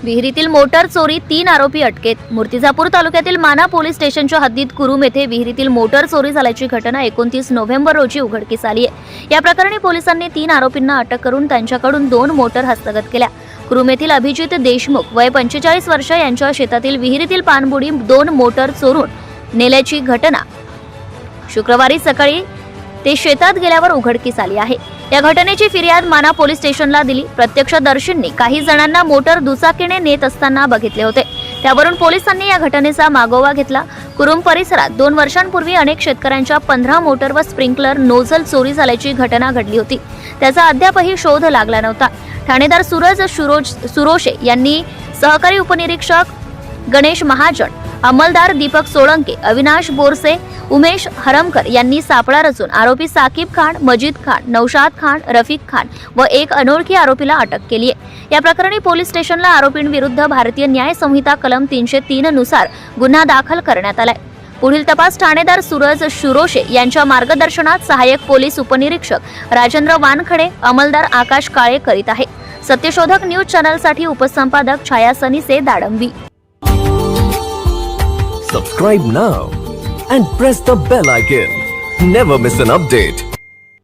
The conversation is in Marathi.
विहिरीतील मोटार चोरी 3 आरोपी अटकेत. मूर्तिजापूर तालुक्यातील माना पोलीस स्टेशनच्या हद्दीत कुरुम येथे विहिरीतील मोटार चोरी झाल्याची घटना 29 नोव्हेंबर रोजी उघडकीस आली आहे. या प्रकरणी पोलिसांनी 3 आरोपींना अटक करून त्यांच्याकडून 2 मोटार हस्तगत केल्या. कुरुम येथील अभिजित देशमुख वय 45 वर्ष यांच्या शेतातील विहिरीतील पाणबुडी 2 मोटार चोरून नेल्याची घटना शुक्रवारी सकाळी ते शेतात गेल्यावर उघडकीस आली आहे. या घटनेची फिर्याद माना पोलीस स्टेशनला दिली. प्रत्यक्षदर्शींनी काही जणांना मोटार दुचाकीने नेत असताना बघितले होते. त्यावरून पोलिसांनी या घटनेचा मागोवा घेतला. कुरुम परिसरात 2 वर्षांपूर्वी अनेक शेतकऱ्यांच्या 15 मोटार व स्प्रिंकलर नोझल चोरी झाल्याची घटना घडली होती. त्याचा अद्यापही शोध लागला नव्हता. ठाणेदार सूरज सुरोशे यांनी सहकारी उपनिरीक्षक गणेश महाजन, अंमलदार दीपक सोळंके, अविनाश बोरसे, उमेश हरमकर यांनी सापळा रचून आरोपी साकिब खान, मजीद खान, नौशाद खान, रफिक खान व एक अनोळखी आरोपीला अटक केली आहे. या प्रकरणी पोलीस स्टेशनला आरोपींविरुद्ध भारतीय न्याय संहिता कलम 303 नुसार गुन्हा दाखल करण्यात आलाय. पुढील तपास ठाणेदार सूरज सुरोशे यांच्या मार्गदर्शनात सहाय्यक पोलीस उपनिरीक्षक राजेंद्र वानखडे, अंमलदार आकाश काळे करीत आहे. सत्यशोधक न्यूज चॅनलसाठी उपसंपादक Chhaya Sanise, Dadambi. Subscribe now and press the bell icon. Never miss an update.